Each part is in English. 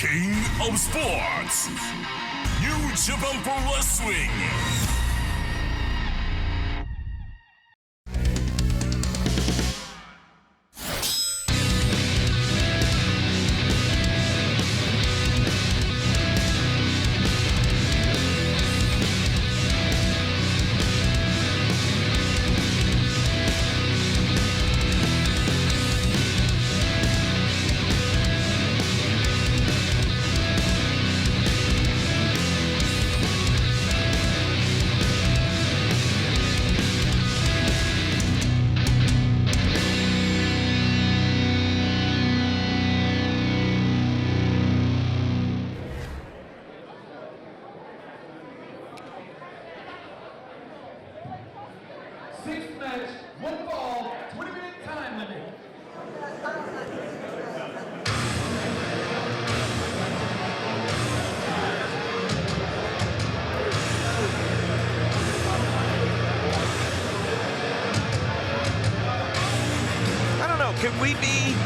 King of Sports, New Japan Pro Wrestling. Sixth match, one fall, 20-minute time limit. I don't know, can we be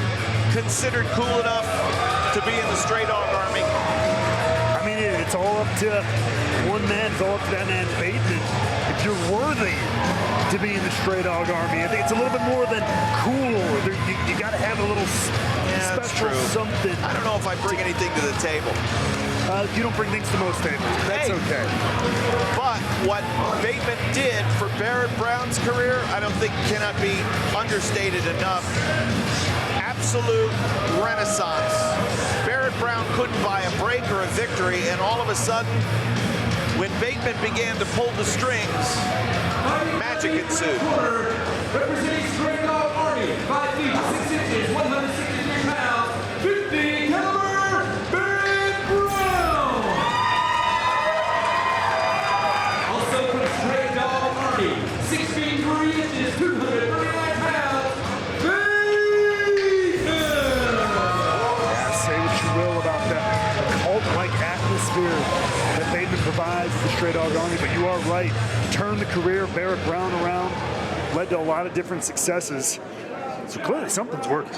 considered cool enough to be in the Stray Dog Army? I mean, it's all up to one man, it's all up to that man Bateman. If you're worthy to be in the Stray Dog Army, I think it's a little bit more than cool. You got to have a little special something. I don't know if I bring anything to the table. You don't bring things to most tables. That's okay. But what Bateman did for Barrett Brown's career, I don't think cannot be understated enough. Absolute renaissance. Barrett Brown couldn't buy a break or a victory, and all of a sudden, when Bateman began to pull the strings, magic ensued. Representing Stray Dog Army, 5 feet, 6 inches, 163 pounds, 50 caliber, Barrett Brown. Also from Stray Dog Army, 6 feet, 3 inches, 239 pounds, Say what you will about that cult-like atmosphere that Bateman provides with the Stray Dog Army, but you are right. Turned the career of Barrett Brown around, led to a lot of different successes. So clearly something's working.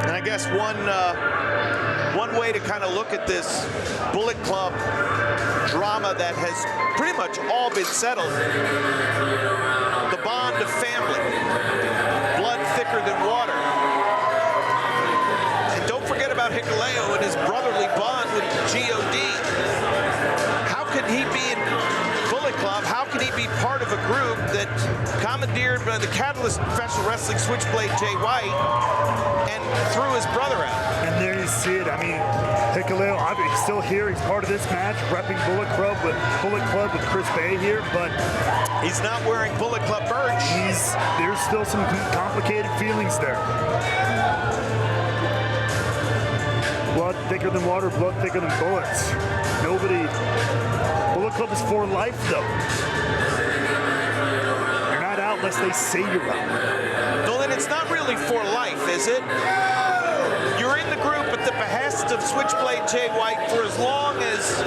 And I guess one way to kind of look at this Bullet Club drama that has pretty much all been settled, the bond of family, blood thicker than water. And don't forget about Hikuleo and his brotherly bond with G.O.D. How could he be in Bullet Club? How could he be part of a group that commandeered by the Catalyst Professional Wrestling Switchblade Jay White and threw his brother out? And there you see it. I mean, Hikuleo, he's still here. He's part of this match, repping Bullet Club with Chris Bay here, but he's not wearing Bullet Club merch. There's still some complicated feelings there. Blood thicker than water, blood thicker than bullets. Bullet Club is for life, though. You're not out unless they say you're out. Well, then it's not really for life, is it? You're in the group at the behest of Switchblade Jay White for as long as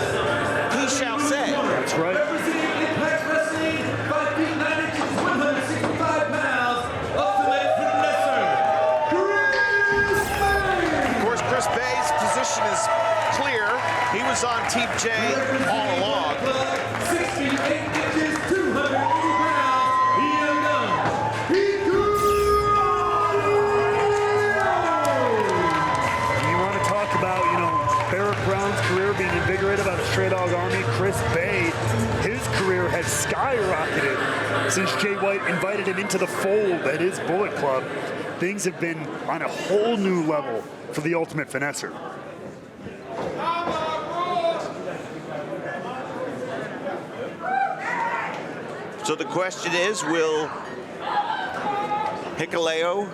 he shall say. That's right. Representing Impact Wrestling, 5 feet 9 inches, 165 pounds, ultimate finesser, Chris Bay. Of course, Chris Bay's position is clear. He was on Team J all along. 6 feet 8 inches, 280 pounds, Young Gun. About, Barrett Brown's career being invigorated by the Stray Dog Army. Chris Bay, his career has skyrocketed since Jay White invited him into the fold at his Bullet Club. Things have been on a whole new level for the Ultimate Finesser. So the question is, will Hikuleo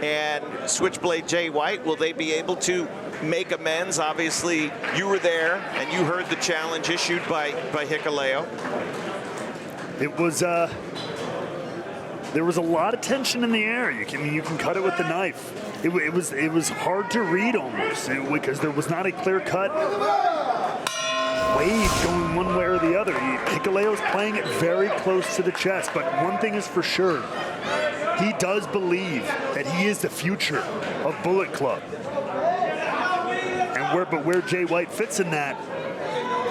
and Switchblade Jay White, will they be able to make amends? Obviously, you were there and you heard the challenge issued by Hikuleo. It was there was a lot of tension in the air. You can cut it with the knife. It was hard to read almost because there was not a clear cut way wave going one way or the other. Hikuleo's playing it very close to the chest, but one thing is for sure, he does believe that he is the future of Bullet Club. And where Jay White fits in that,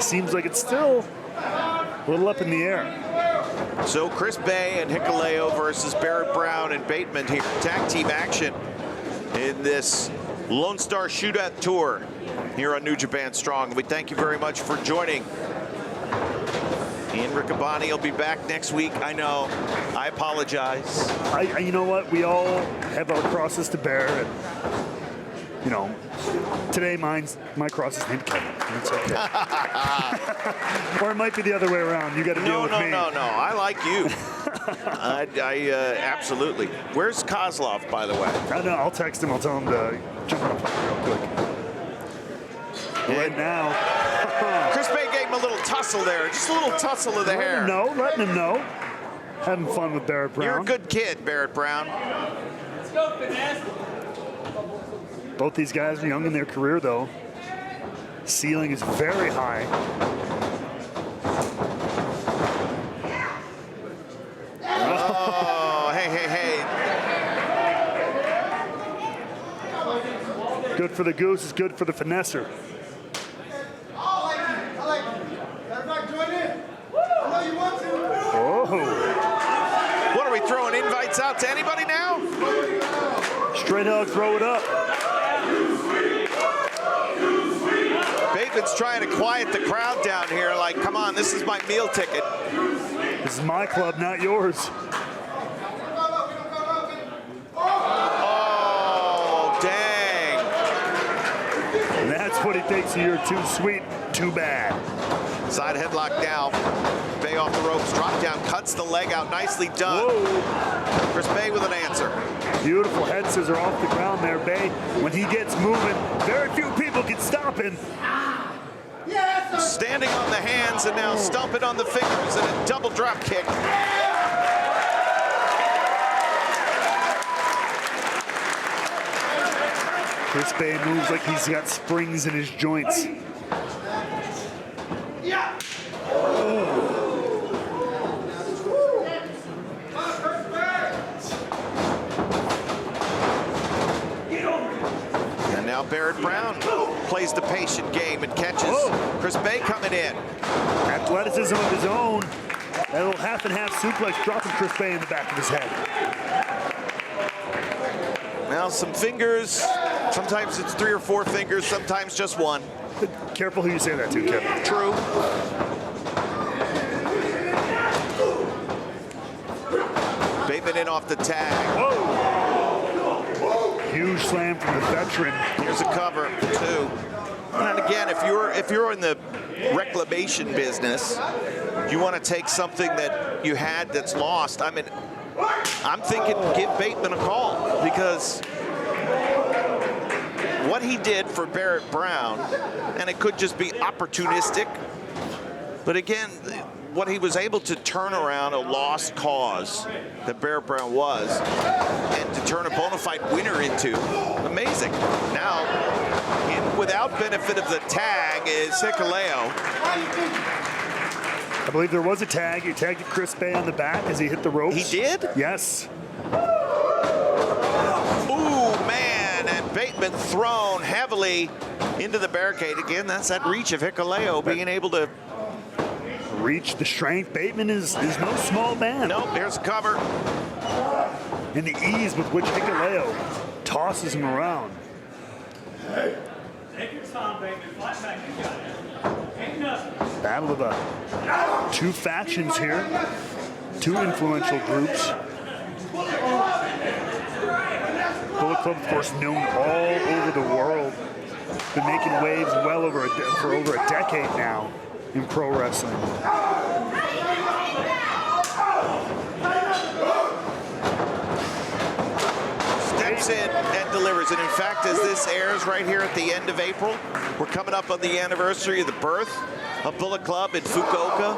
seems like it's still a little up in the air. So Chris Bay and Hikuleo versus Barrett Brown and Bateman here. Tag team action in this Lone Star Shootout Tour here on New Japan Strong. We thank you very much for joining. Ian Riccaboni will be back next week. I know. I apologize. You know what? We all have our crosses to bear. And, you know, today my cross is named Kevin. It's okay. Or it might be the other way around. You got to deal with me. No. I like you. I absolutely. Where's Kozlov, by the way? I know. I'll text him. I'll tell him to jump on a plane real quick. Right now. Chris Bay gave him a little tussle there. Just a little tussle of the hair. Letting him know. Having fun with Barrett Brown. You're a good kid, Barrett Brown. Let's go, Vanessa. Both these guys are young in their career, though. Ceiling is very high. Oh, hey. Good for the goose is good for the finesser. I like you. Matter of fact, join in. I know you want to. Oh. What are we throwing invites out to anybody now? Straight out, throw it up. Bateman's trying to quiet the crowd down here. Like, come on, this is my meal ticket. This is my club, not yours. Oh, dang. And that's what he thinks of. You're too sweet, too bad. Side headlock now. Bay off the ropes, drop down, cuts the leg out. Nicely done. Whoa. Chris Bay with an answer. Beautiful head scissor off the ground there, Bay. When he gets moving, very few people can stop him. Standing on the hands and now stumping on the fingers and a double drop kick. Chris Bay moves like he's got springs in his joints. And now Barrett Brown plays the patient game and catches Chris Bay coming in. Athleticism of his own. That little half and half suplex dropping Chris Bay in the back of his head. Now some fingers. Sometimes it's 3 or 4 fingers, sometimes just one. Careful who you say that to, Kevin. True. Bateman in off the tag. Whoa! Huge slam from the veteran. Here's a cover, too. And again, if you're in the reclamation business, you want to take something that you had that's lost. I mean, I'm thinking give Bateman a call, because what he did for Barrett Brown, and it could just be opportunistic, but again, what he was able to turn around a lost cause that Barrett Brown was, and to turn a bona fide winner into, amazing. Now, without benefit of the tag is Hikuleo. I believe there was a tag. He tagged Chris Bay on the back as he hit the ropes. He did? Yes. Ooh, man, and Bateman thrown heavily into the barricade. Again, that's that reach of Hikuleo being able to reach the strength. Bateman is no small man. Nope, there's a cover. And the ease with which Hikuleo tosses him around. Take your time, baby. Fight back. You got it. Ain't nothing. Battle of the two factions here. Two influential groups. Bullet Club, of course, known all over the world. Been making waves for over a decade now in pro wrestling. Steps in and delivers. And in fact, as this airs right here at the end of April, we're coming up on the anniversary of the birth of Bullet Club in Fukuoka.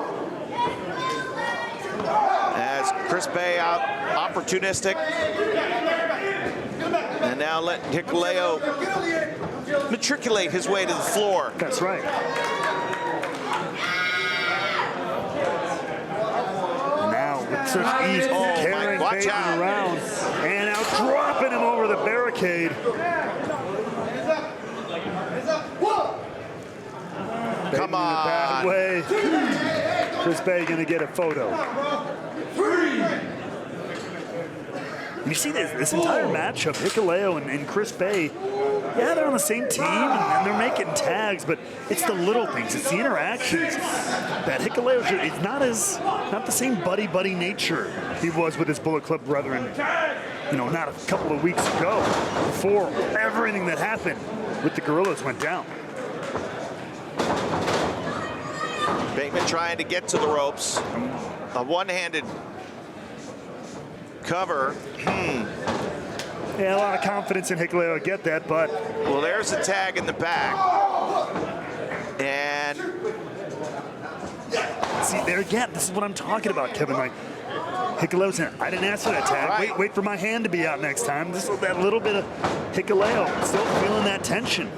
As Chris Bay out opportunistic. And now let Hikuleo matriculate his way to the floor. That's right. search east, carrying watch Bateman out. around, and now dropping him over the barricade. Come In a bad on. way. Chris Bay gonna get a photo. You see this entire matchup, Hikuleo and Chris Bay, yeah, they're on the same team and they're making tags, but it's the little things, it's the interactions that Hikuleo is not the same buddy nature he was with his Bullet Club brethren, you know, not a couple of weeks ago, before everything that happened with the Gorillas went down. Bateman trying to get to the ropes. A one-handed cover. Yeah, a lot of confidence in Hikuleo, I get that, but... Well, there's a tag in the back. And... See, there again, this is what I'm talking about, Kevin. Like, Hikuleo's saying, I didn't ask for that tag. Right. Wait for my hand to be out next time. This is that little bit of Hikuleo still feeling that tension.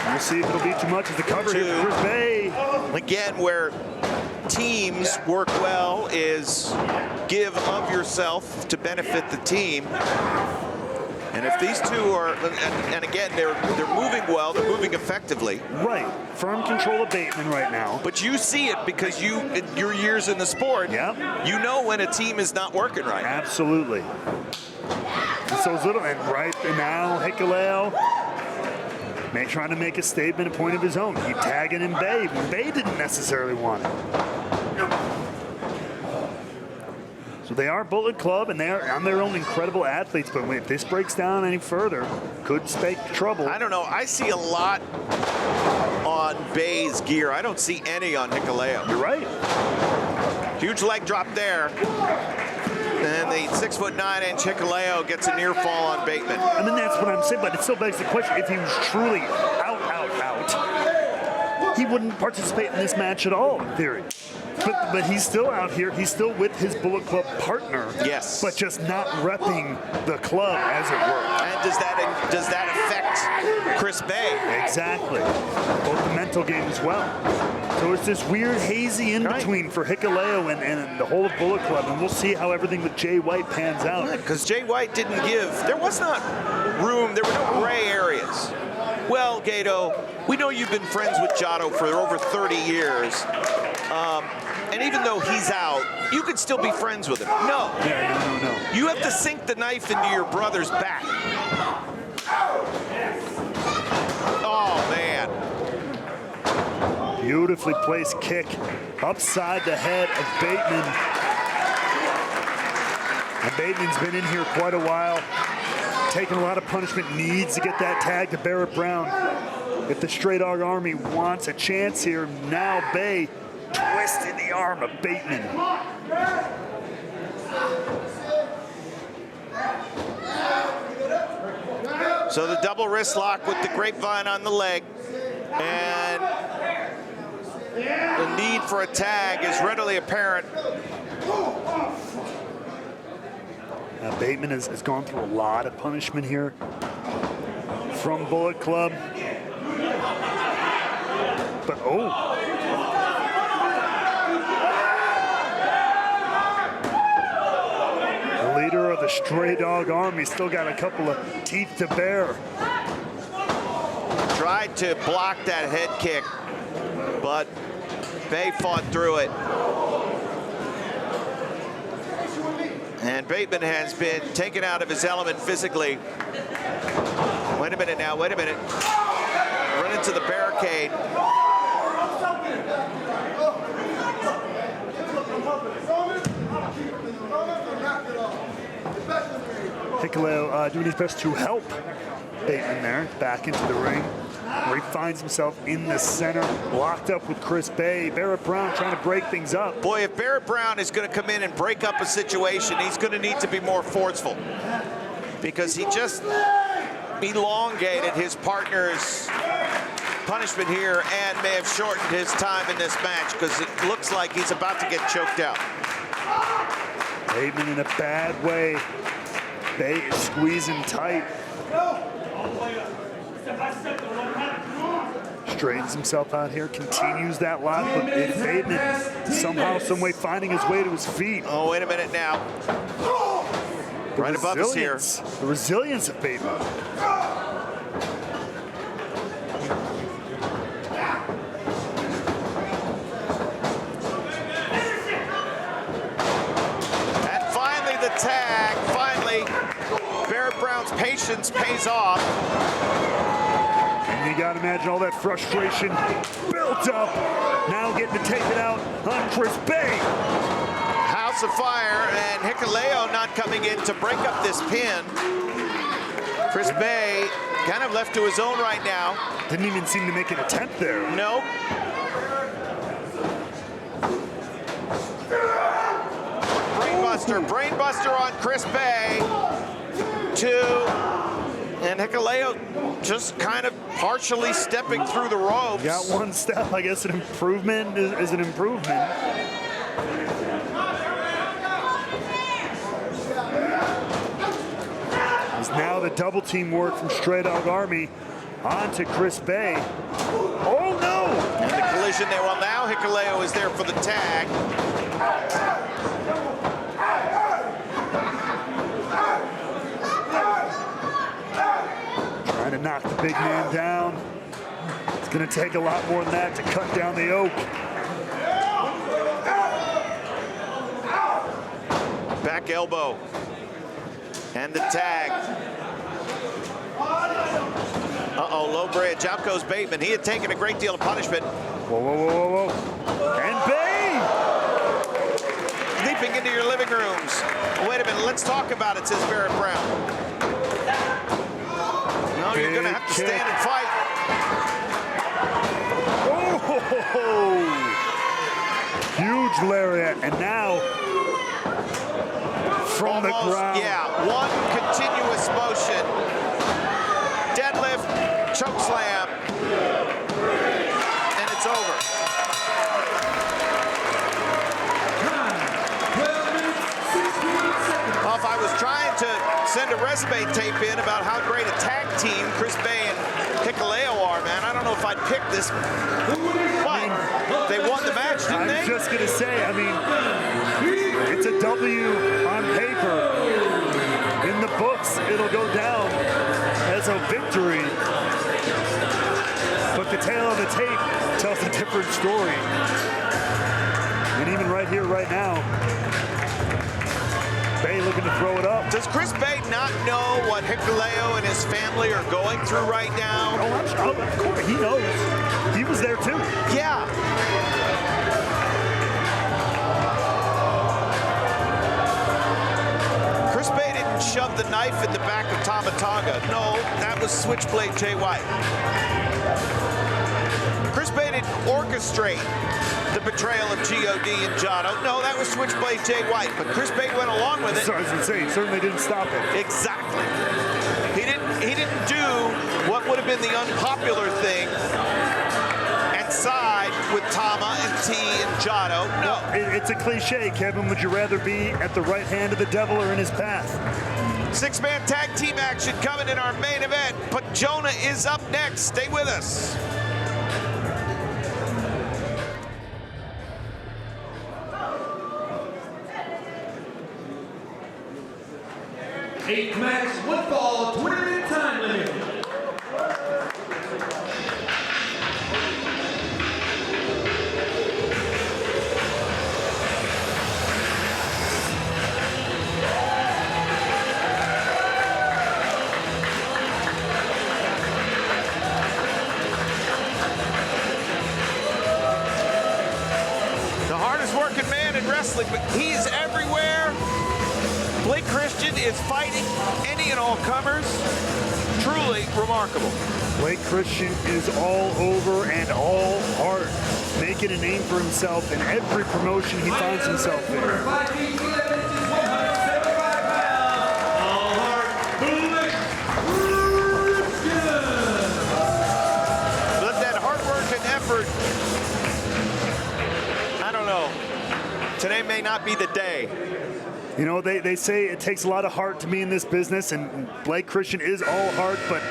We'll see if it'll be too much as the cover here for Chris Bay. Again, where teams work well is give of yourself to benefit the team. And if these two are, and again, they're moving well, they're moving effectively. Right, firm control of Bateman right now. But you see it because your years in the sport, Yep. you know when a team is not working right. Absolutely. So little, and now Hikuleo trying to make a statement, a point of his own. Keep tagging in Bay. Bay didn't necessarily want it. So they are Bullet Club, and they are on their own incredible athletes. But if this breaks down any further, could spake trouble. I don't know. I see a lot on Bay's gear. I don't see any on Hikuleo. You're right. Huge leg drop there. And the 6'9" Hikuleo gets a near fall on Bateman. I mean, that's what I'm saying, but it still begs the question, if he was truly out, he wouldn't participate in this match at all, in theory. But he's still out here. He's still with his Bullet Club partner. Yes. But just not repping the club, as it were. And does that affect Chris Bay? Exactly. Both the mental game as well. So it's this weird hazy in-between for Hikuleo and the whole of Bullet Club, and we'll see how everything with Jay White pans out. Because Jay White didn't give, there was not room, there were no gray areas. Well, Gato, we know you've been friends with Giotto for over 30 years. And even though he's out, you could still be friends with him. No. Yeah, no. You have to sink the knife into your brother's back. Oh, man. Beautifully placed kick upside the head of Bateman. And Bateman's been in here quite a while, taking a lot of punishment, needs to get that tag to Barrett Brown. If the Stray Dog Army wants a chance here, now Bay twisted the arm of Bateman. So the double wrist lock with the grapevine on the leg. And the need for a tag is readily apparent. Bateman has gone through a lot of punishment here from Bullet Club. But the leader of the Stray Dog Army still got a couple of teeth to bear. Tried to block that head kick, but Bay fought through it. And Bateman has been taken out of his element physically. Wait a minute now, wait a minute. Run into the barricade. Hikuleo doing his best to help Bateman there, back into the ring, where he finds himself in the center, locked up with Chris Bay. Barrett Brown trying to break things up. Boy, if Barrett Brown is going to come in and break up a situation, he's going to need to be more forceful, because he just elongated his partner's punishment here and may have shortened his time in this match, because it looks like he's about to get choked out. Bateman in a bad way. Bay is squeezing tight. straightens himself out here, continues that lock, but evading it, somehow, some way finding his way to his feet. Oh, wait a minute now. Right above us here. The resilience of Bateman. And finally the tag. Finally, Barrett Brown's patience pays off. And you gotta imagine all that frustration built up. Now getting to take it out on Chris Bay. House of Fire and Hikuleo not coming in to break up this pin. Chris Bay kind of left to his own right now. Didn't even seem to make an attempt there. No. Brainbuster on Chris Bay. 2. And Hikuleo just kind of partially stepping through the ropes. Got one step. I guess an improvement is an improvement. It's now the double team work from Stray Dog Army onto Chris Bay. Oh no! And the collision there. Well, now Hikuleo is there for the tag. Trying to knock the big man down. It's going to take a lot more than that to cut down the oak. Back elbow. And the tag. Uh-oh, low bridge. Out goes Bateman. He had taken a great deal of punishment. Whoa, whoa, whoa, whoa, whoa. And Bay! Leaping into your living rooms. Wait a minute, let's talk about it, says Barrett Brown. No, you're going to have to stand and fight. Oh! Huge lariat, and now from the ground. Yeah, one continuous motion. Deadlift, choke slam, and it's over. Well, if I was trying to send a resume tape in about how great a tag team Chris Bay and Hikuleo are, man, I don't know if I'd pick this. But they won the match, didn't they? I was just going to say, I mean, it's a W on paper. In the books, it'll go down as a victory. But the tale of the tape tells a different story. And even right here, right now, Bay looking to throw it up. Does Chris Bay not know what Hikuleo and his family are going through right now? Oh, of course, he knows. He was there too. Yeah. Chris Bay didn't shove the knife in the back of Tama Tonga. No, that was Switchblade Jay White. Chris Bay didn't orchestrate the betrayal of G.O.D. and Jonah. No, that was Switchblade Jay White, but Chris Bay went along with it. So I was going to say, he certainly didn't stop it. Exactly. He didn't do what would have been the unpopular thing and side with Tama and T and Jotto. No. It's a cliche, Kevin. Would you rather be at the right hand of the devil or in his path? 6-man tag team action coming in our main event, but Jonah is up next. Stay with us. Eight-match, one-fall, 20-minute time limit. The hardest working man in wrestling, but he's everywhere. Blake Christian is fighting any and all comers. Truly remarkable. Blake Christian is all over and all heart, making a name for himself in every promotion he finds himself in. 5 feet 11 inches, 175 pounds. All heart, Blake Christian. Let that hard work and effort, I don't know. Today may not be the day. You know, they say it takes a lot of heart to be in this business, and Blake Christian is all heart, but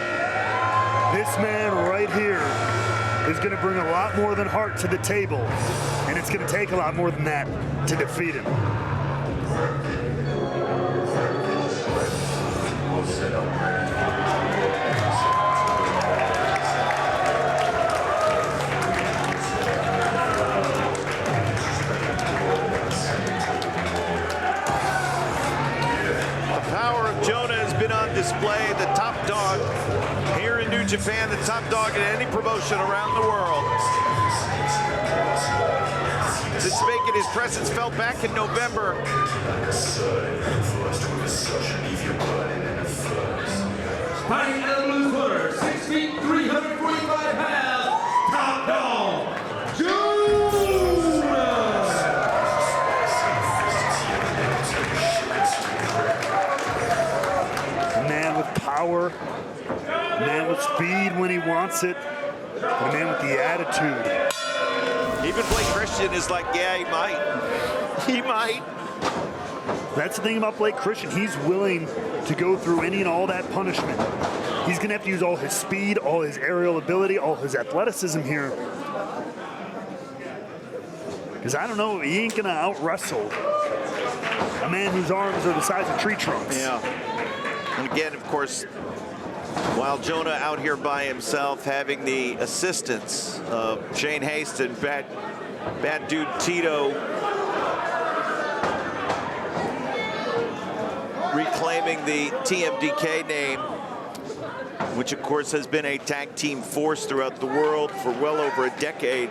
this man right here is going to bring a lot more than heart to the table, and it's going to take a lot more than that to defeat him. The power of Jonah has been on display. The top dog here in New Japan, the top dog in any promotion around the world. Since making his presence felt back in November. Fighting out of the blue corner, 6 feet, 345 pounds, top dog, Jonah! A man with power, a man with speed when he wants it, and a man with the attitude. Even Blake Christian is like, yeah, he might. He might. That's the thing about Blake Christian. He's willing to go through any and all that punishment. He's going to have to use all his speed, all his aerial ability, all his athleticism here. Because I don't know, he ain't going to out-wrestle a man whose arms are the size of tree trunks. Yeah. And again, of course, while Jonah out here by himself, having the assistance of Shane Haston, bad dude Tito, reclaiming the TMDK name, which of course has been a tag team force throughout the world for well over a decade.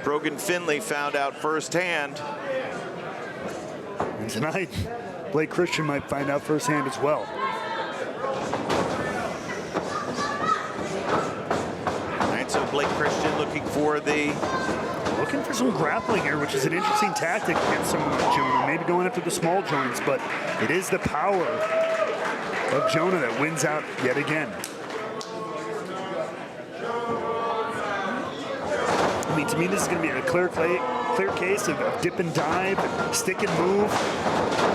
Brogan Finley found out firsthand. And tonight, Blake Christian might find out firsthand as well. All right, so Blake Christian looking for some grappling here, which is an interesting tactic against someone like Jonah. Maybe going after the small joints, but it is the power of Jonah that wins out yet again. I mean, to me, this is going to be a clear case of dip and dive, stick and move.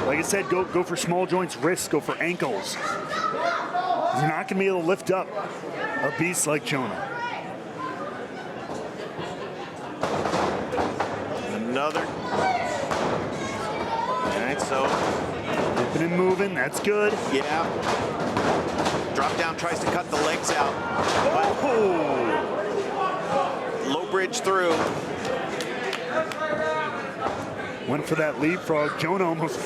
Like I said, go for small joints, wrists, go for ankles. You're not going to be able to lift up a beast like Jonah. another. All right, so. Dipping and moving, that's good. Yeah. Drop down, tries to cut the legs out. Oh! Low bridge through. Went for that leapfrog. Jonah almost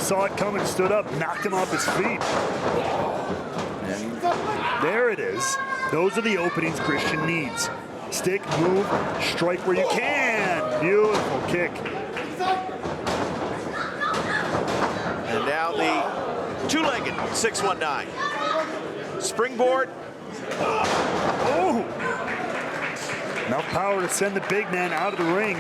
saw it coming, stood up, knocked him off his feet. And there it is. Those are the openings Christian needs. Stick, move, strike where you can. Beautiful kick. And now the two-legged 619. Springboard. Oh! Enough power to send the big man out of the ring.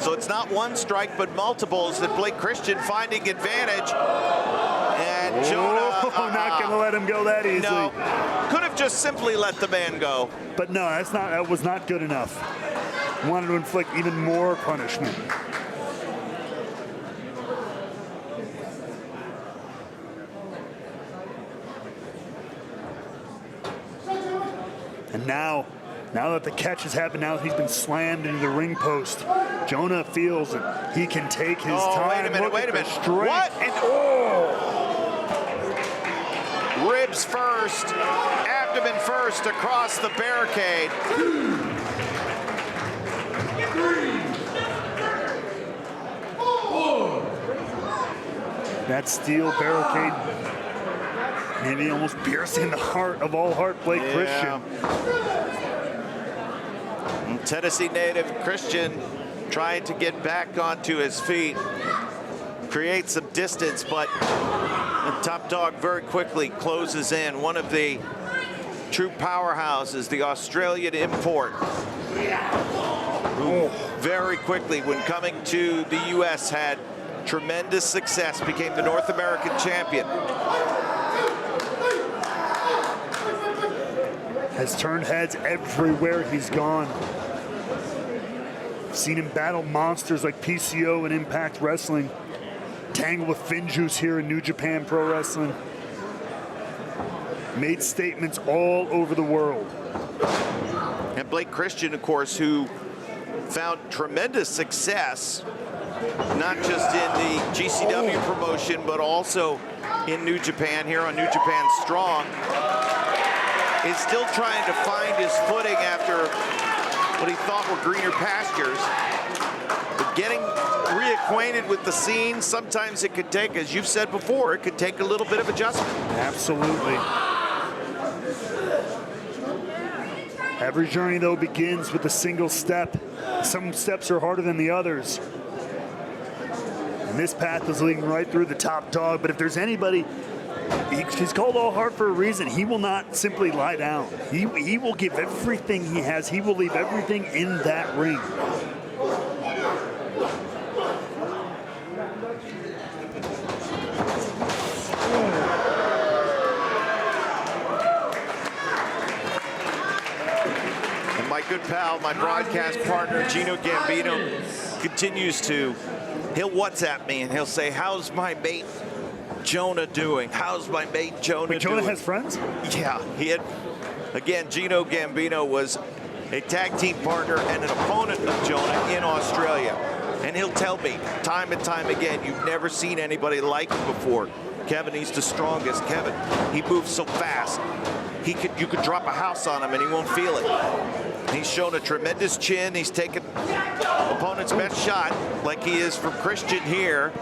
So it's not one strike, but multiples that Blake Christian finding advantage. And Jonah. Not going to let him go that easily. No. Could have just simply let the man go. But no, that was not good enough. Wanted to inflict even more punishment. And now that the catch has happened, now that he's been slammed into the ring post, Jonah feels that he can take his time. Wait a minute, wait a minute. What? And, ribs first, abdomen first across the barricade. 2, 3, 4. That steel barricade maybe almost piercing the heart of all heart, Blake Christian. Tennessee native Christian trying to get back onto his feet, create some distance, but the top dog very quickly closes in. One of the true powerhouses, the Australian import, who very quickly, when coming to the U.S., had tremendous success, became the North American champion. Has turned heads everywhere he's gone. Seen him battle monsters like PCO and Impact Wrestling. Tangle with Finjuice here in New Japan Pro Wrestling. made statements all over the world. And Blake Christian, of course, who found tremendous success, not just in the GCW promotion, but also in New Japan, here on New Japan Strong, is still trying to find his footing after what he thought were greener pastures. But getting reacquainted with the scene, sometimes it could take, as you've said before, it could take a little bit of adjustment. Absolutely. Every journey, though, begins with a single step. Some steps are harder than the others. And this path is leading right through the top dog. But if there's anybody, he's called All Heart for a reason. He will not simply lie down. He will give everything he has. He will leave everything in that ring. My good pal, my broadcast partner, Gino Gambino, continues to, he'll WhatsApp me and he'll say, how's my mate Jonah doing? How's my mate Jonah doing? Jonah has friends? Yeah, he had, again, Gino Gambino was a tag team partner and an opponent of Jonah in Australia. And he'll tell me time and time again, you've never seen anybody like him before. Kevin, he's the strongest. Kevin, he moves so fast. You could drop a house on him and he won't feel it. He's shown a tremendous chin. He's taken opponent's best shot like he is from Christian here.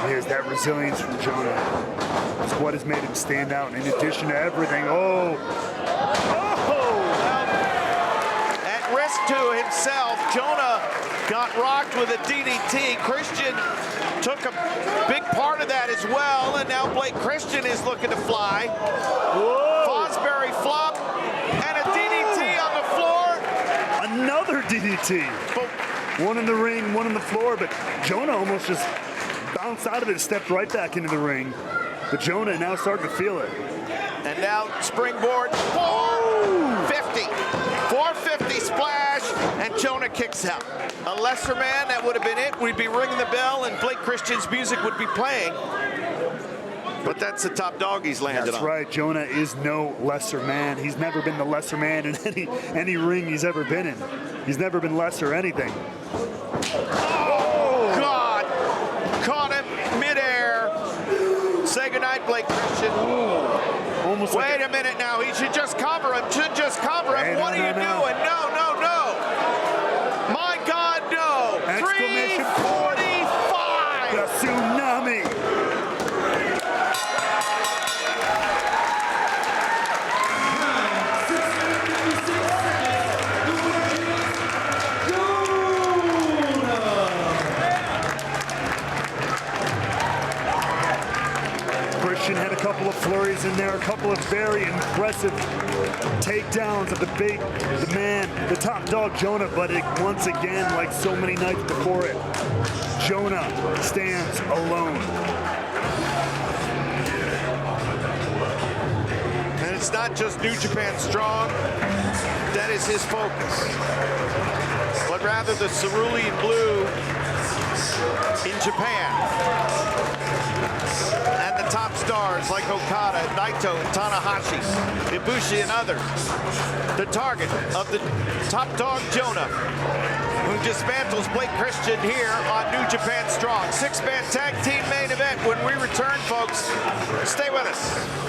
Here's that resilience from Jonah. It's what has made him stand out in addition to everything. Oh! At risk to himself, Jonah got rocked with a DDT. Christian took a big part of that as well, and now Blake Christian is looking to fly. Whoa. Fosbury flop, and a DDT on the floor. Another DDT. One in the ring, one on the floor, but Jonah almost just bounced out of it and stepped right back into the ring. But Jonah now starting to feel it. And now springboard, 450. 450 splash, and Jonah kicks out. A lesser man, that would have been it. We'd be ringing the bell, and Blake Christian's music would be playing. But that's the top dog he's landed on. That's right. Jonah is no lesser man. He's never been the lesser man in any ring he's ever been in. He's never been lesser anything. Oh, God. Caught him midair. Say goodnight, Blake Christian. Almost Wait a minute now. He should just cover him. What are you doing? No. My God, no. Exclamation 345. The tsunami. Christian had a couple of flurries in there, a couple of very impressive takedowns of the man, the top dog Jonah, but once again, like so many nights before it, Jonah stands alone. And it's not just New Japan Strong that is his focus, but rather the cerulean blue in Japan. And the top stars like Okada, Naito, Tanahashi, Ibushi, and others. The target of the top dog Jonah, who dismantles Blake Christian here on New Japan Strong. Six-man tag team main event. When we return, folks, stay with us.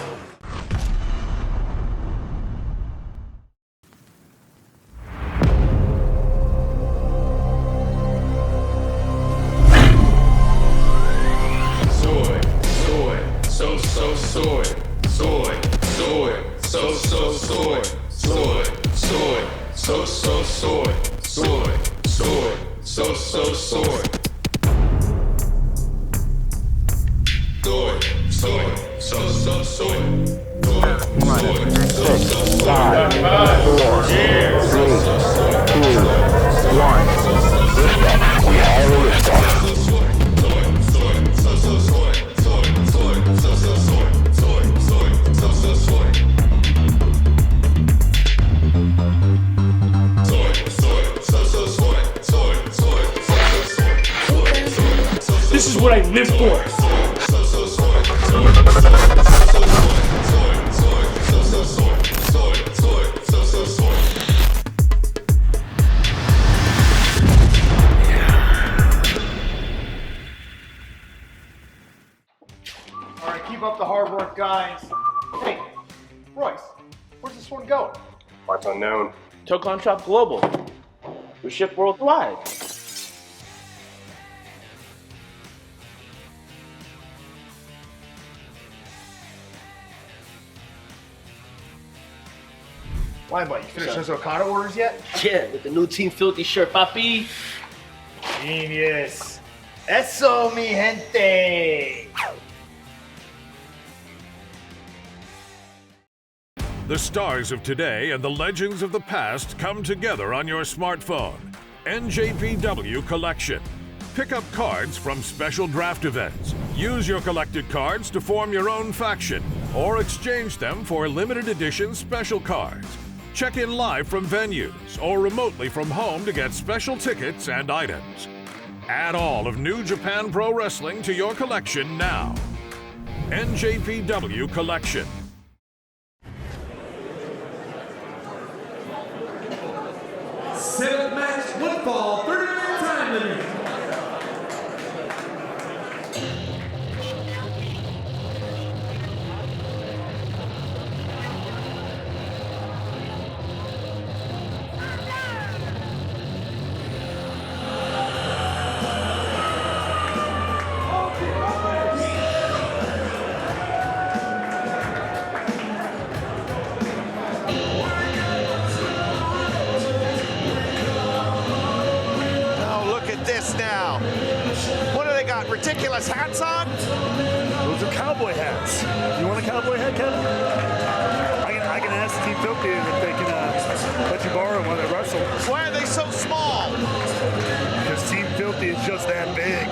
This is what I live for. hard work, guys. Hey, Royce, where's this one going? Parts unknown. Tocon Shop Global. We ship worldwide. Why, buddy? You finished those Okada orders yet? Yeah, with the new Team Filthy shirt, papi. Genius. Eso, mi gente. The stars of today and the legends of the past come together on your smartphone. NJPW Collection. Pick up cards from special draft events. Use your collected cards to form your own faction or exchange them for limited edition special cards. Check in live from venues or remotely from home to get special tickets and items. Add all of New Japan Pro Wrestling to your collection now. NJPW Collection. Seventh match, one fall, 30-minute time limit. Now, what do they got? Ridiculous hats on? Those are cowboy hats. You want a cowboy hat, Kevin? I can ask Team Filthy if they can let you borrow one at Russell. Why are they so small? Because Team Filthy is just that big.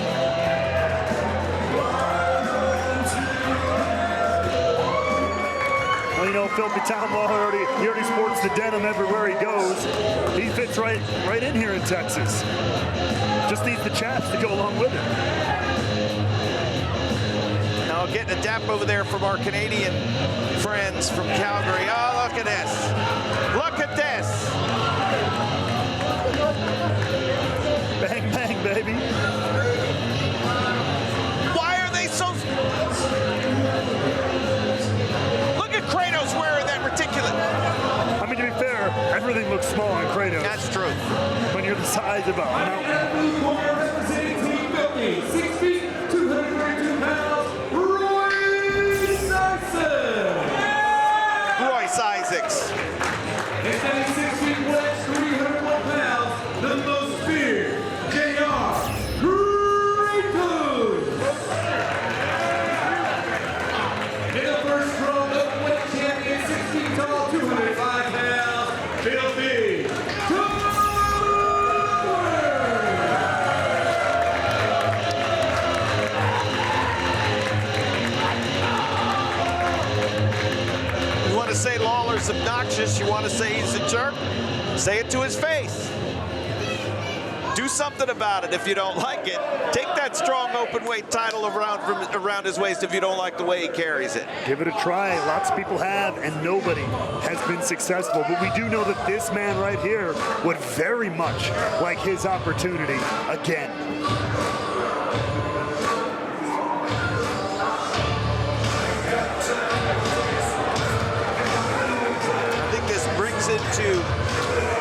Well, you know, Filthy Town Law he already sports the denim everywhere he goes. He fits right in here in Texas. Just needs the chaps to go along with it. Now getting a dap over there from our Canadian friends from Calgary. Oh, look at this. Look at this. Bang, bang, baby. Why are they so... Look at Kratos wearing that ridiculous... I mean, to be fair, everything looks small on Kratos. That's true. When you're the size of a mountain. Representing Team Filthy, 6 feet, 232 pounds, Royce Isaacs. And standing 6 feet 1 inch, 301 pounds, the most feared, JR Kratos. In the first row, the weight champion, 6 feet tall, 205 pounds, Filthy. Say Lawler's obnoxious, you want to say he's a jerk, say it to his face. Do something about it if you don't like it. Take that strong open weight title around his waist if you don't like the way he carries it. Give it a try. Lots of people have, and nobody has been successful. But we do know that this man right here would very much like his opportunity again.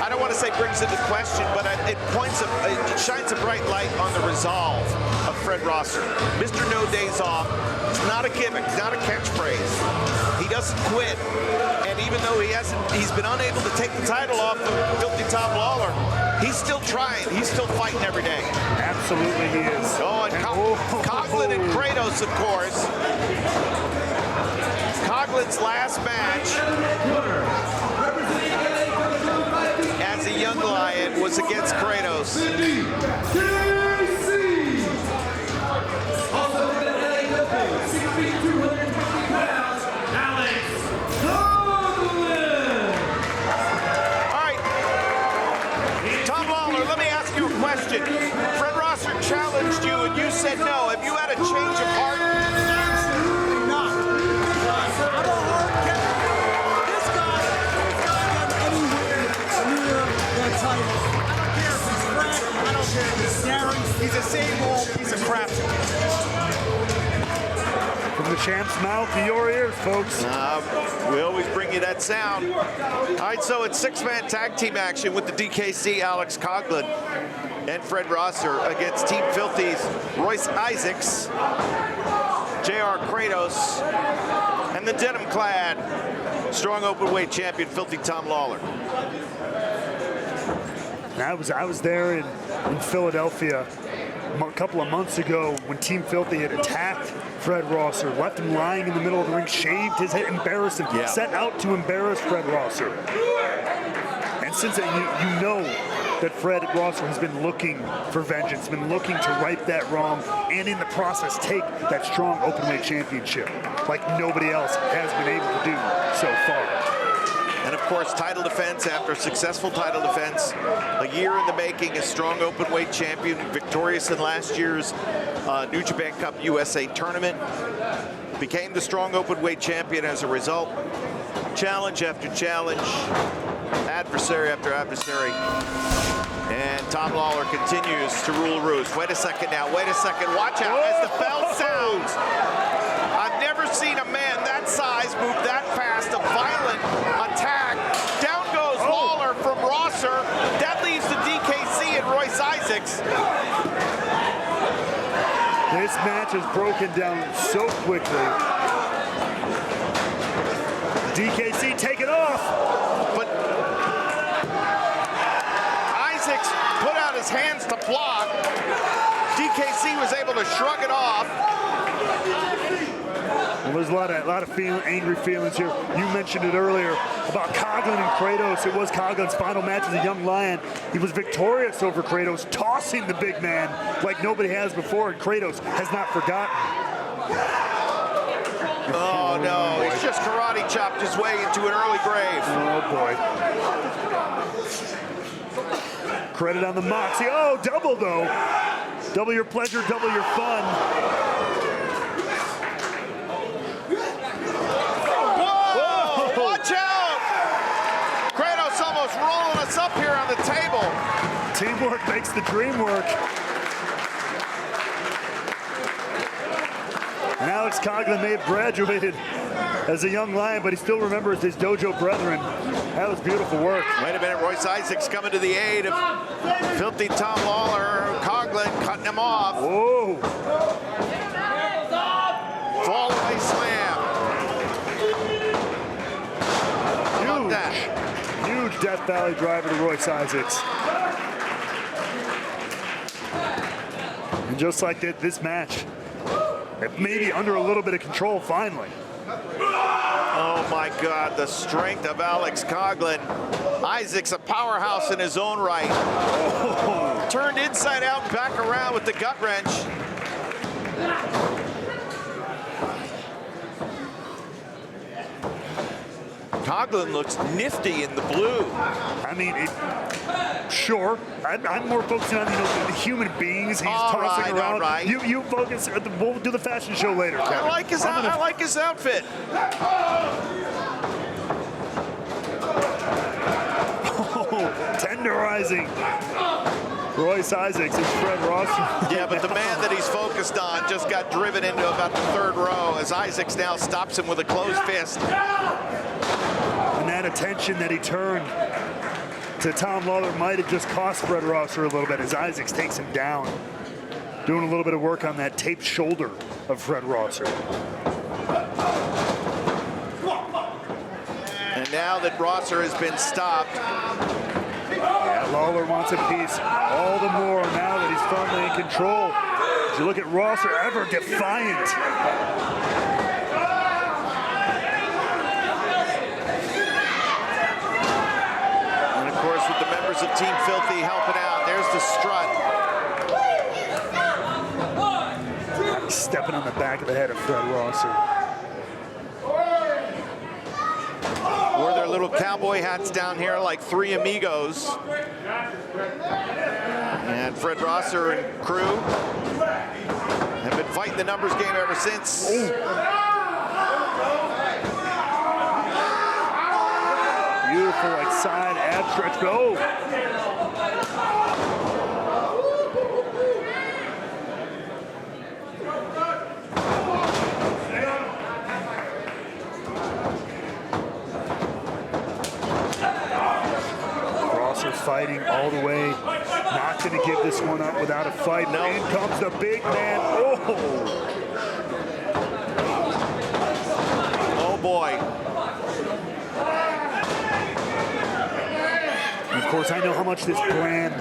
I don't want to say brings into question, but it shines a bright light on the resolve of Fred Rosser. Mr. No Days Off. It's not a gimmick, it's not a catchphrase. He doesn't quit. And even though he's been unable to take the title off of Filthy Tom Lawler, he's still trying. He's still fighting every day. Absolutely he is. Oh, and Coughlin and Kratos, of course. Coughlin's last match as a young lion was against Kratos. Also from the NJPW, 6 feet 250 pounds, Alex Coughlin. All right, Tom Lawler, let me ask you a question. Fred Rosser challenged you and you said no. Have you had a change of heart? Absolutely not. I'm a hard cat. This guy has not done anywhere near that title. I don't care if he's Fred champ's mouth to your ears, folks. We always bring you that sound. All right, so it's six-man tag team action with the DKC, Alex Coughlin and Fred Rosser against Team Filthy's Royce Isaacs, JR Kratos, and the denim-clad strong open-weight champion, Filthy Tom Lawler. I was there in Philadelphia a couple of months ago when Team Filthy had attacked Fred Rosser, left him lying in the middle of the ring, shaved his head, embarrassed him, set out to embarrass Fred Rosser. And since then, you know that Fred Rosser has been looking for vengeance, been looking to right that wrong, and in the process take that strong openweight championship like nobody else has been able to do so far. And of course, title defense after a successful title defense, a year in the making, a strong openweight champion, victorious in last year's New Japan Cup USA tournament, became the strong openweight champion as a result. Challenge after challenge, adversary after adversary. And Tom Lawler continues to rule the roost. Wait a second now, wait a second. Watch out as the bell sounds. I've never seen a man that size move that fast, a violent attack. Down goes Lawler from Rosser. That leaves the DKC and Royce Isaacs. This match is broken down so quickly. DKC take it off. But Isaacs put out his hands to block. DKC was able to shrug it off. Well, there's a lot of angry feelings here. You mentioned it earlier about Coughlin and Kratos. It was Coughlin's final match as a young lion. He was victorious over Kratos, tossing the big man like nobody has before, and Kratos has not forgotten. Oh no, he's just karate chopped his way into an early grave. Oh boy. Credit on the moxie. Oh, double though. Double your pleasure, double your fun. Watch out! Kratos almost rolling us up here on the table. Teamwork makes the dream work. And Alex Coughlin may have graduated as a young lion, but he still remembers his dojo brethren. That was beautiful work. Wait a minute, Royce Isaacs coming to the aid of Filthy Tom Lawler. Coughlin cutting him off. Whoa. Fall away slam. Huge Death Valley driver to Royce Isaacs. And just like this match, it may be under a little bit of control finally. Oh my God, the strength of Alex Coughlin. Isaacs, a powerhouse in his own right. Oh. Turned inside out and back around with the gut wrench. Coughlin looks nifty in the blue. I mean, sure. I'm more focusing on the human beings he's tossing around. All right. You focus. We'll do the fashion show later. Kevin. I like his outfit. Oh, tenderizing Royce Isaacs and Fred Rosser. Yeah, but the man that he's focused on just got driven into about the third row as Isaacs now stops him with a closed fist. And that attention that he turned to Tom Lawler might have just cost Fred Rosser a little bit as Isaacs takes him down. Doing a little bit of work on that taped shoulder of Fred Rosser. And now that Rosser has been stopped. Yeah, Lawler wants a piece all the more now that he's firmly in control. As you look at Rosser, ever defiant. And of course, with the members of Team Filthy helping out, there's the strut. Stepping on the back of the head of Fred Rosser. Wore their little cowboy hats down here like three amigos. And Fred Rosser and crew have been fighting the numbers game ever since. Ooh. Beautiful, like side ab stretch. Go. fighting all the way. Not going to give this one up without a fight. No. In comes the big man. Oh! Oh boy. And of course, I know how much this brand,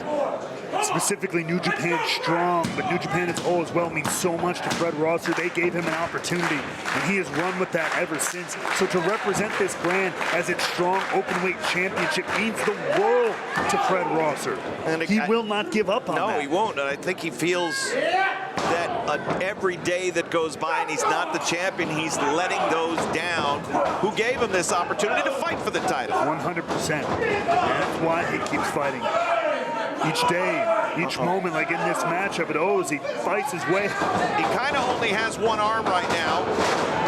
specifically New Japan Strong, but New Japan as a whole as well, means so much to Fred Rosser. They gave him an opportunity, and he has run with that ever since. So to represent this brand as its strong openweight championship means the world to Fred Rosser. And He will not give up on that. No, he won't. And I think he feels that every day that goes by and he's not the champion, he's letting those down who gave him this opportunity to fight for the title. 100%. That's why he keeps fighting. Each day, each moment, like in this matchup at O's, he fights his way. He kind of only has one arm right now.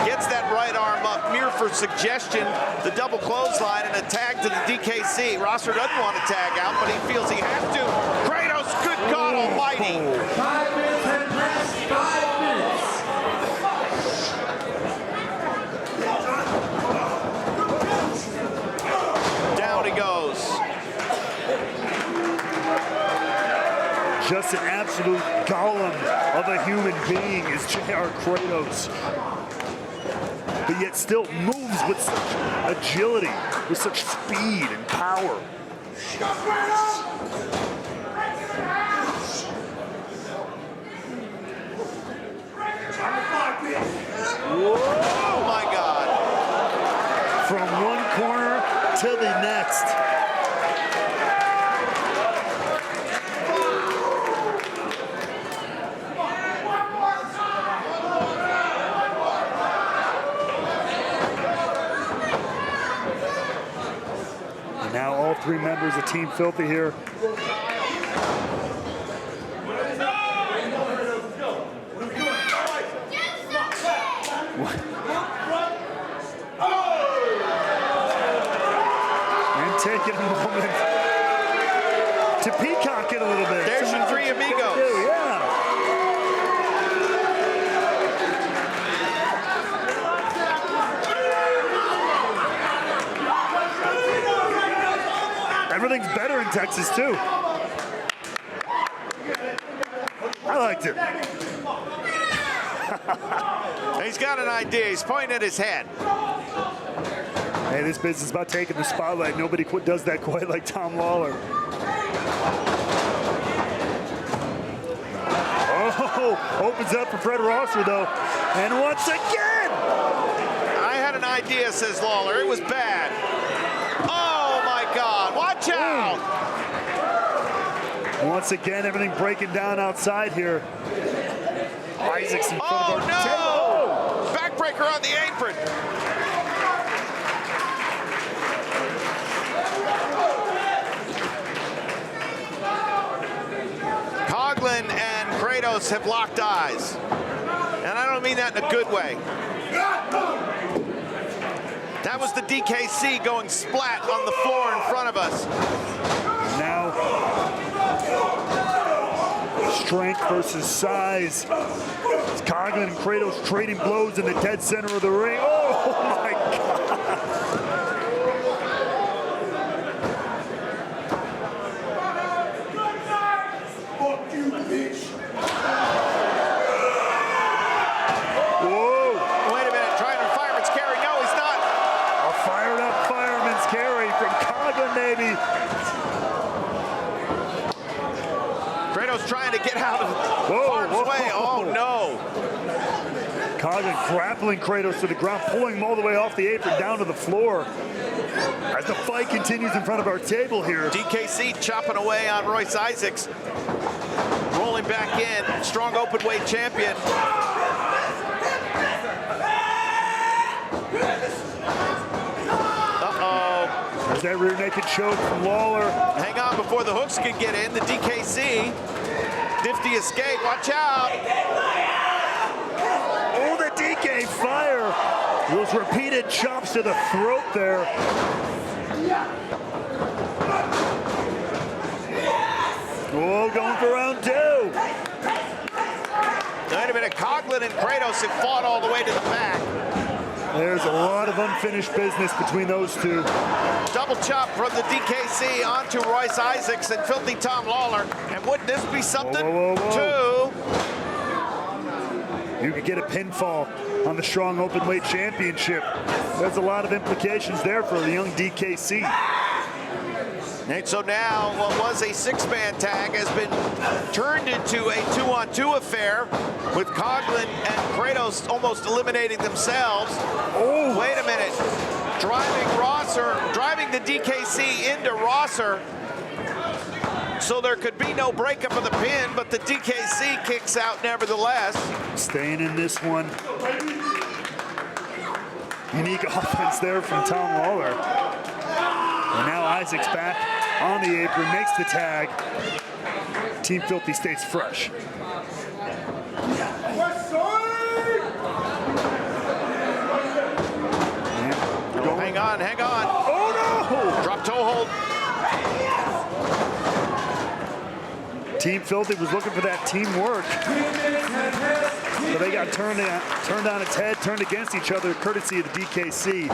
Gets that right arm up. Mere for suggestion, the double clothesline and a tag to the DKC. Rosser doesn't want to tag out, but he feels he has to. Kratos, good God almighty. 5 minutes and last 5 minutes. Down he goes. Just an absolute golem of a human being is J.R. Kratos. But yet still moves with such agility, with such speed and power. Oh my God. From one corner to the next. And now all three members of Team Filthy here. And taking a moment to peacock it a little bit. There's your three amigos. Yeah. Everything's better in Texas too. I liked it. He's got an idea. He's pointing at his head. Hey, this business is about taking the spotlight. Nobody does that quite like Tom Lawler. Oh, opens up for Fred Rosser though. And once again! I had an idea, says Lawler. It was bad. Oh my God, watch out! Once again, everything breaking down outside here. Isaac's in front of our table. Oh no! Backbreaker on the apron. Coughlin and Kratos have locked eyes. And I don't mean that in a good way. That was the DKC going splat on the floor in front of us. Now, strength versus size. It's Coughlin and Kratos trading blows in the dead center of the ring. Oh my God! Whoa! Wait a minute, trying to fireman's carry. No, he's not. A fired up fireman's carry from Coughlin, baby. Kratos trying to get out of harm's way. Oh no. Coughlin grappling Kratos to the ground, pulling him all the way off the apron down to the floor. As the fight continues in front of our table here. DKC chopping away on Royce Isaacs. Rolling back in, strong open weight champion. Uh-oh. There's that rear naked choke from Lawler. Hang on before the hooks can get in. The DKC. Nifty escape, watch out. Oh, the DK fire. Those repeated chops to the throat there. Oh, going for round two. Wait a minute, Coughlin and Kratos have fought all the way to the back. There's a lot of unfinished business between those two. Double chop from the DKC onto Royce Isaacs and Filthy Tom Lawler. And wouldn't this be something? Whoa, whoa, Two. You could get a pinfall on the Strong Openweight Championship. There's a lot of implications there for the young DKC. And so now what was a six-man tag has been turned into a two-on-two affair with Coughlin and Kratos almost eliminating themselves. Oh, wait a minute. Driving the DKC into Rosser. So there could be no breakup of the pin, but the DKC kicks out nevertheless. Staying in this one. Unique offense there from Tom Lawler. And now Isaac's back on the apron, makes the tag. Team Filthy stays fresh. Hang on. Oh no! Drop toe hold. Team Filthy was looking for that teamwork. But they got turned on its head, turned against each other, courtesy of the DKC.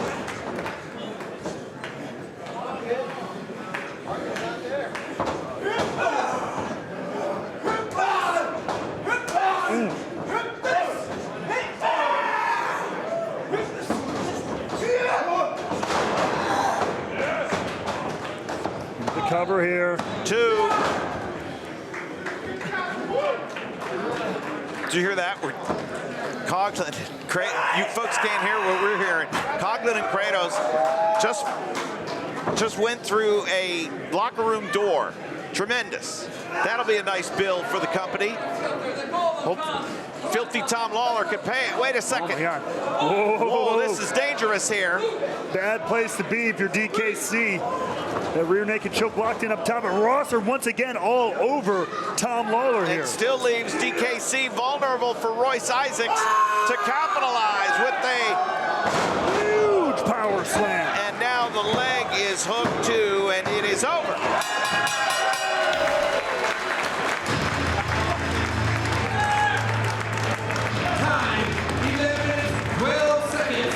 The cover here. Two. Did you hear that? Coughlin, you folks can't hear what we're hearing. Coughlin and Kratos just went through a locker room door. Tremendous. That'll be a nice bill for the company. Hope Filthy Tom Lawler can pay it. Wait a second. Oh my God. Whoa, this is dangerous here. Bad place to be if you're DKC. That rear naked choke locked in up top, and Rosser once again all over Tom Lawler here. It still leaves DKC vulnerable for Royce Isaacs to capitalize with a huge power slam. And now the leg is hooked too, and it is over. Time, 11 minutes, 12 seconds.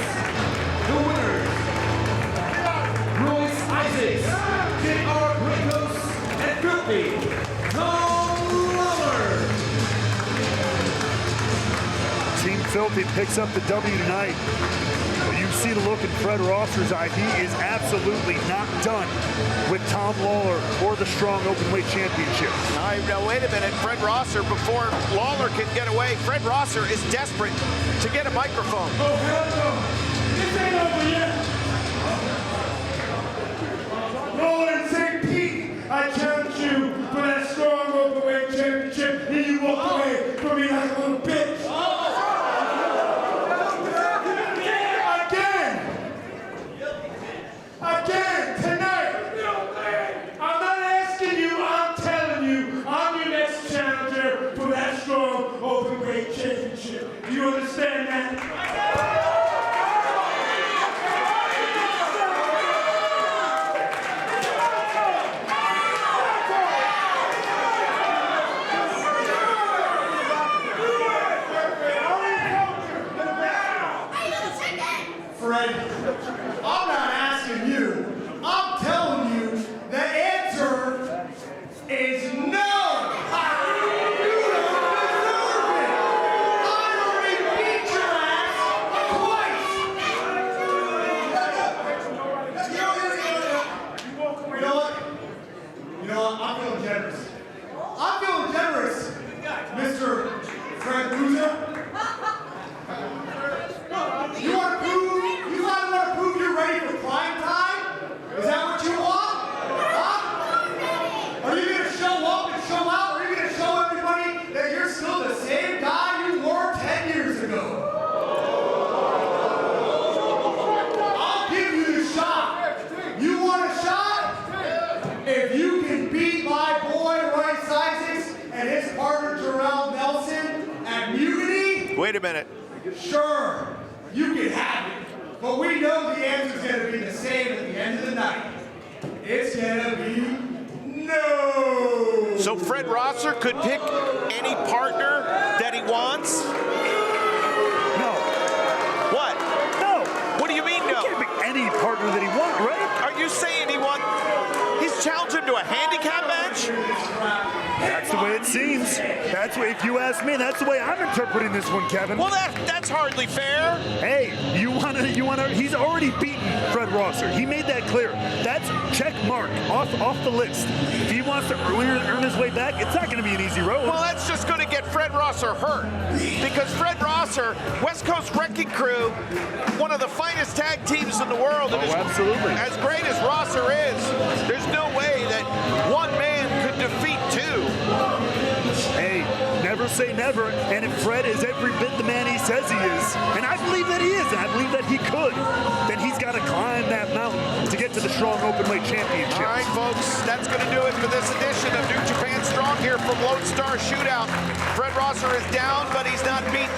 The winners, Royce Isaacs, J.R. Kratos, and Filthy Tom Lawler. Team Filthy picks up the W tonight. But you see the look in Fred Rosser's eye. He is absolutely not done with Tom Lawler or the Strong Openweight Championship. Now wait a minute, Fred Rosser, before Lawler can get away, Fred Rosser is desperate to get a microphone. Oh, hell no. This ain't over yet. Lawler and St. Pete, I challenge you for that Strong Openweight Championship, and you walk away from me like a little bitch. Again, tonight. I'm not asking you, I'm telling you, I'm your next challenger for that Strong Openweight Championship. Do you understand that? Fred, I'm not asking you. I'm telling you the answer is no. You don't deserve it. I already beat your ass twice. You know what? I'm feeling generous. I'm feeling generous, Mr. Fred Loser. You want to prove you're ready for prime time? Is that what you want? Huh? Are you going to show up and show out? Or are you going to show everybody that you're still the same guy you were 10 years ago? I'll give you the shot. You want a shot? If you can beat my boy Royce Isaacs and his partner Jarrell Nelson at Mutiny. Wait a minute. Sure, you can have it, but we know the answer's gonna be the same at the end of the night. It's gonna be no. So Fred Rosser could pick any partner that he wants? No. What? No. just challenge him to a handicap match? That's the way it seems. That's what, if you ask me, that's the way I'm interpreting this one, Kevin. Well, that's hardly fair. Hey, you wanna, he's already beaten Fred Rosser. He made that clear. That's check mark off the list. If he wants to earn his way back, it's not gonna be an easy road. Well, that's just going to get Fred Rosser hurt. Because Fred Rosser, West Coast Wrecking Crew, one of the finest tag teams in the world. Oh, absolutely. As great as Rosser is, there's no way that one man could defeat two. Hey, never say never. And if Fred is every bit the man he says he is, and I believe that he is, and I believe that he could, then he's got to climb that mountain to get to the Strong Openweight Championship. All right, folks, that's going to do it for this edition of New Japan Strong here from Lone Star Shootout. Fred Rosser is down, but he's not beaten,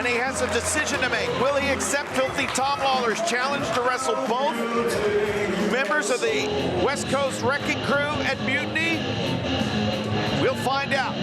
and he has a decision to make. Will he accept Filthy Tom Lawler's challenge to wrestle both members of the West Coast Wrecking Crew at Mutiny? We'll find out.